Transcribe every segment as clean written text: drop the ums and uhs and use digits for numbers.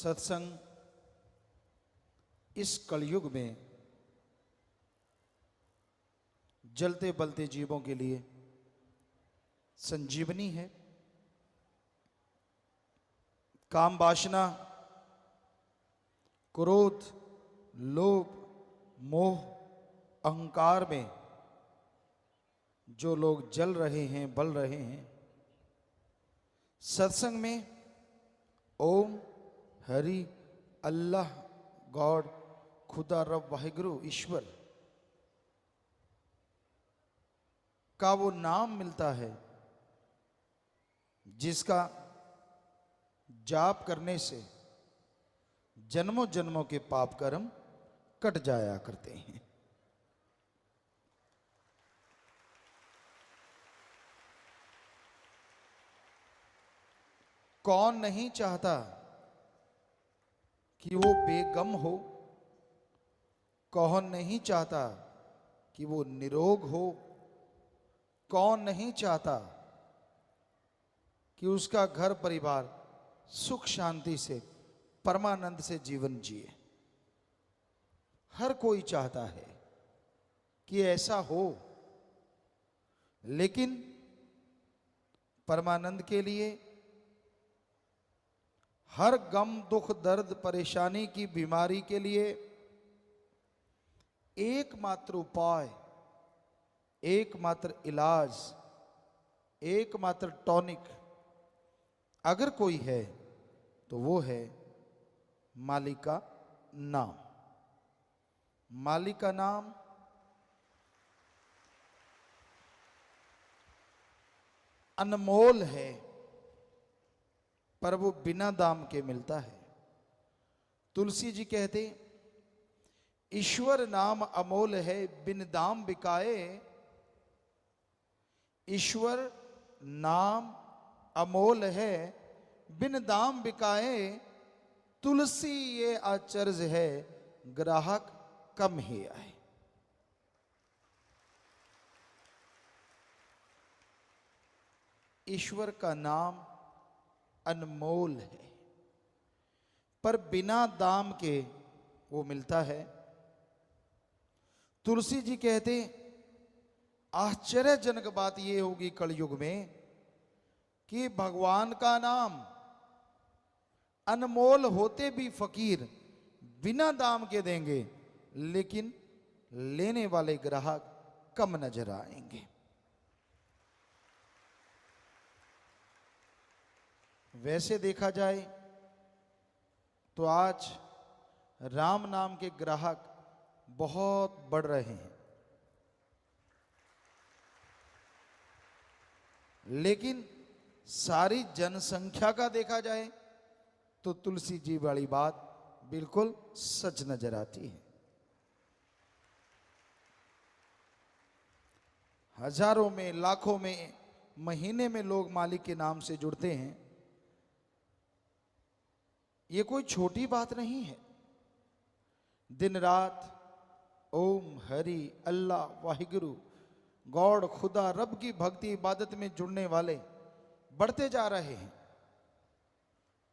सत्संग इस कलयुग में जलते बलते जीवों के लिए संजीवनी है। काम वासना, क्रोध, लोभ, मोह, अहंकार में जो लोग जल रहे हैं, बल रहे हैं, सत्संग में ओम, हरि, अल्लाह, गॉड, खुदा, रब, वाहिगुरु, ईश्वर का वो नाम मिलता है जिसका जाप करने से जन्मों जन्मों के पाप कर्म कट जाया करते हैं। कौन नहीं चाहता कि वो बेगम हो? कौन नहीं चाहता कि वो निरोग हो? कौन नहीं चाहता कि उसका घर परिवार सुख शांति से, परमानंद से जीवन जिए? हर कोई चाहता है कि ऐसा हो, लेकिन परमानंद के लिए हर गम, दुख, दर्द, परेशानी की बीमारी के लिए एकमात्र उपाय, एकमात्र इलाज, एकमात्र टॉनिक अगर कोई है तो वो है मालिक का नाम। मालिक का नाम अनमोल है, पर वो बिना दाम के मिलता है। तुलसी जी कहते, ईश्वर नाम अमोल है, बिन दाम बिकाए। ईश्वर नाम अमोल है, बिन दाम बिकाए। तुलसी ये आचर्ज है, ग्राहक कम ही आए। ईश्वर का नाम अनमोल है, पर बिना दाम के वो मिलता है। तुलसी जी कहते, आश्चर्यजनक बात ये होगी कलयुग में कि भगवान का नाम अनमोल होते भी फकीर बिना दाम के देंगे, लेकिन लेने वाले ग्राहक कम नजर आएंगे। वैसे देखा जाए तो आज राम नाम के ग्राहक बहुत बढ़ रहे हैं, लेकिन सारी जनसंख्या का देखा जाए तो तुलसी जी वाली बात बिल्कुल सच नजर आती है। हजारों में, लाखों में, महीने में लोग मालिक के नाम से जुड़ते हैं। ये कोई छोटी बात नहीं है। दिन रात ओम, हरि, अल्लाह, वाहिगुरु, गॉड, खुदा, रब की भक्ति इबादत में जुड़ने वाले बढ़ते जा रहे हैं।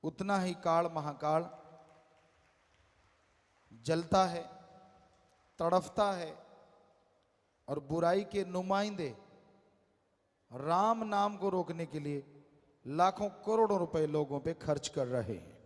उतना ही काल महाकाल जलता है, तड़फता है, और बुराई के नुमाइंदे राम नाम को रोकने के लिए लाखों करोड़ों रुपए लोगों पे खर्च कर रहे हैं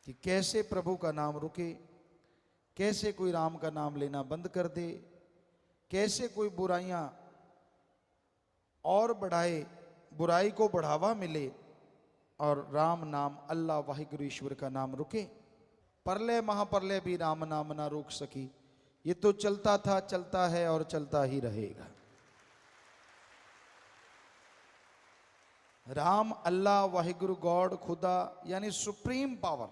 कि कैसे प्रभु का नाम रुके, कैसे कोई राम का नाम लेना बंद कर दे, कैसे कोई बुराइयां और बढ़ाए, बुराई को बढ़ावा मिले और राम नाम, अल्लाह, वाहिगुरु, ईश्वर का नाम रुके। प्रलय महाप्रलय भी राम नाम ना रोक सकी। ये तो चलता था, चलता है और चलता ही रहेगा। राम, अल्लाह, वाहिगुरु, गॉड, खुदा यानी सुप्रीम पावर,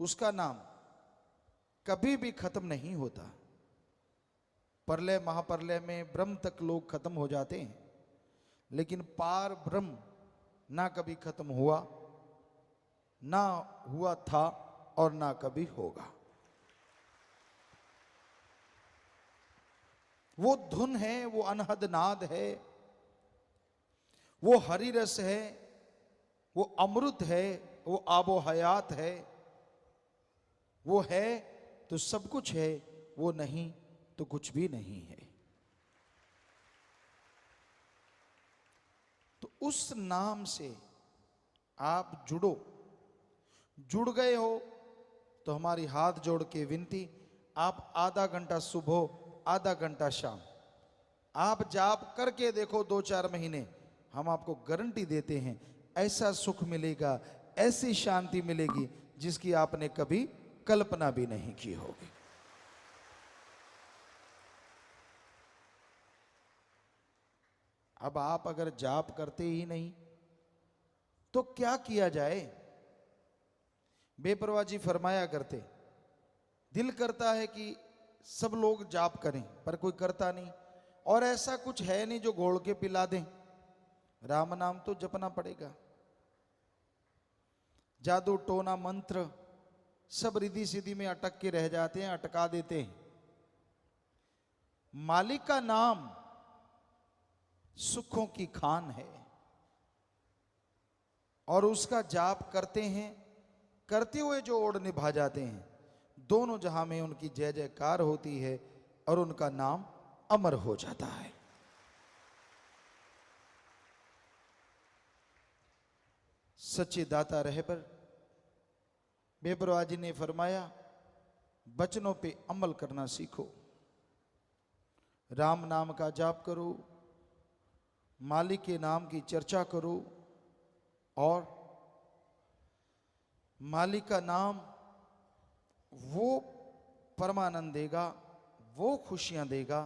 उसका नाम कभी भी खत्म नहीं होता। प्रलय महाप्रलय में ब्रह्म तक लोग खत्म हो जाते हैं, लेकिन पार ब्रह्म ना कभी खत्म हुआ, ना हुआ था और ना कभी होगा। वो धुन है, वो अनहद नाद है, वो हरि रस है, वो अमृत है, वो आबो हयात है। वो है तो सब कुछ है, वो नहीं तो कुछ भी नहीं है। तो उस नाम से आप जुड़ो। जुड़ गए हो तो हमारी हाथ जोड़ के विनती, आप आधा घंटा सुबह आधा घंटा शाम आप जाप करके देखो 2-4 महीने, हम आपको गारंटी देते हैं ऐसा सुख मिलेगा, ऐसी शांति मिलेगी जिसकी आपने कभी कल्पना भी नहीं की होगी। अब आप अगर जाप करते ही नहीं तो क्या किया जाए? बेपरवाह जी फरमाया करते, दिल करता है कि सब लोग जाप करें पर कोई करता नहीं, और ऐसा कुछ है नहीं जो घोल के पिला दें। राम नाम तो जपना पड़ेगा। जादू टोना मंत्र सब रिद्धि सिद्धि में अटक के रह जाते हैं, अटका देते हैं। मालिक का नाम सुखों की खान है, और उसका जाप करते हैं, करते हुए जो ओढ़ निभा जाते हैं, दोनों जहां में उनकी जय जयकार होती है और उनका नाम अमर हो जाता है। सच्चे दाता रहबर बेपरवाह जी ने फरमाया, बचनों पे अमल करना सीखो। राम नाम का जाप करो, मालिक के नाम की चर्चा करो, और मालिक का नाम वो परमानंद देगा, वो खुशियां देगा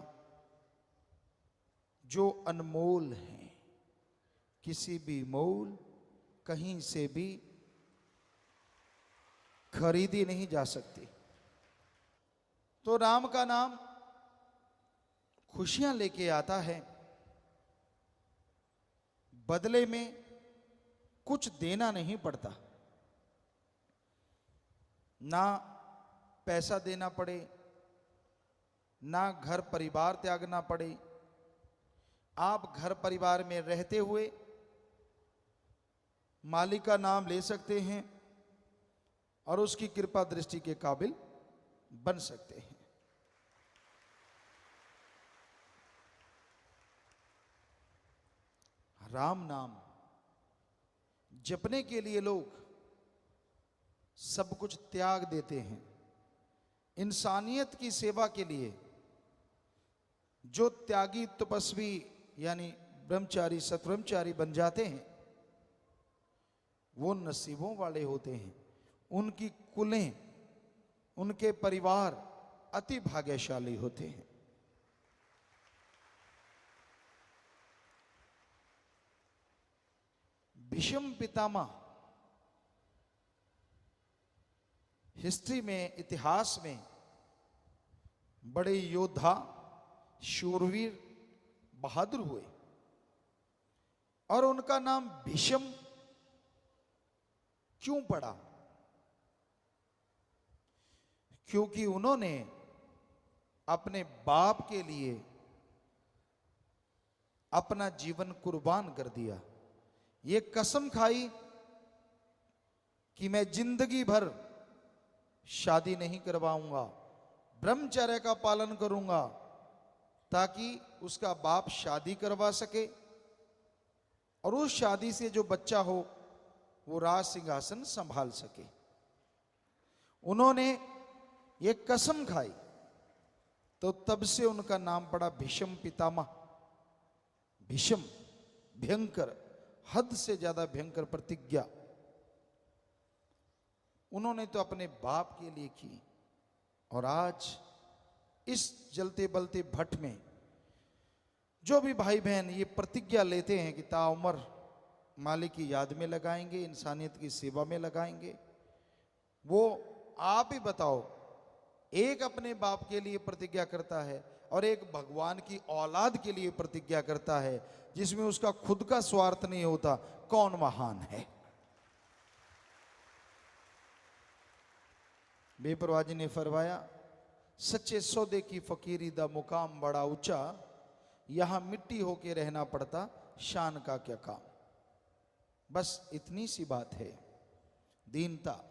जो अनमोल हैं, किसी भी मोल कहीं से भी खरीदी नहीं जा सकती। तो राम का नाम खुशियां लेके आता है, बदले में कुछ देना नहीं पड़ता, ना पैसा देना पड़े, ना घर परिवार त्यागना पड़े। आप घर परिवार में रहते हुए मालिक का नाम ले सकते हैं और उसकी कृपा दृष्टि के काबिल बन सकते हैं। राम नाम जपने के लिए लोग सब कुछ त्याग देते हैं। इंसानियत की सेवा के लिए जो त्यागी तपस्वी यानी ब्रह्मचारी सतब्रह्मचारी बन जाते हैं, वो नसीबों वाले होते हैं। उनकी कुलें, उनके परिवार अति भाग्यशाली होते हैं। भीष्म पितामह हिस्ट्री में, इतिहास में बड़े योद्धा, शूरवीर, बहादुर हुए, और उनका नाम भीष्म क्यों पड़ा? क्योंकि उन्होंने अपने बाप के लिए अपना जीवन कुर्बान कर दिया। ये कसम खाई कि मैं जिंदगी भर शादी नहीं करवाऊंगा, ब्रह्मचर्य का पालन करूंगा, ताकि उसका बाप शादी करवा सके और उस शादी से जो बच्चा हो वो राज सिंहासन संभाल सके। उन्होंने ये कसम खाई, तो तब से उनका नाम पड़ा भीष्म पितामह। भीष्म भयंकर, हद से ज्यादा भयंकर प्रतिज्ञा उन्होंने तो अपने बाप के लिए की। और आज इस जलते बलते भट्ट में जो भी भाई बहन ये प्रतिज्ञा लेते हैं कि ताउम्र मालिक की याद में लगाएंगे, इंसानियत की सेवा में लगाएंगे, वो आप ही बताओ, एक अपने बाप के लिए प्रतिज्ञा करता है और एक भगवान की औलाद के लिए प्रतिज्ञा करता है, जिसमें उसका खुद का स्वार्थ नहीं होता, कौन महान है? बेपरवाह जी ने फरमाया, सच्चे सौदे की फकीरी दा मुकाम बड़ा ऊंचा, यहां मिट्टी होके रहना पड़ता, शान का क्या काम। बस इतनी सी बात है, दीनता।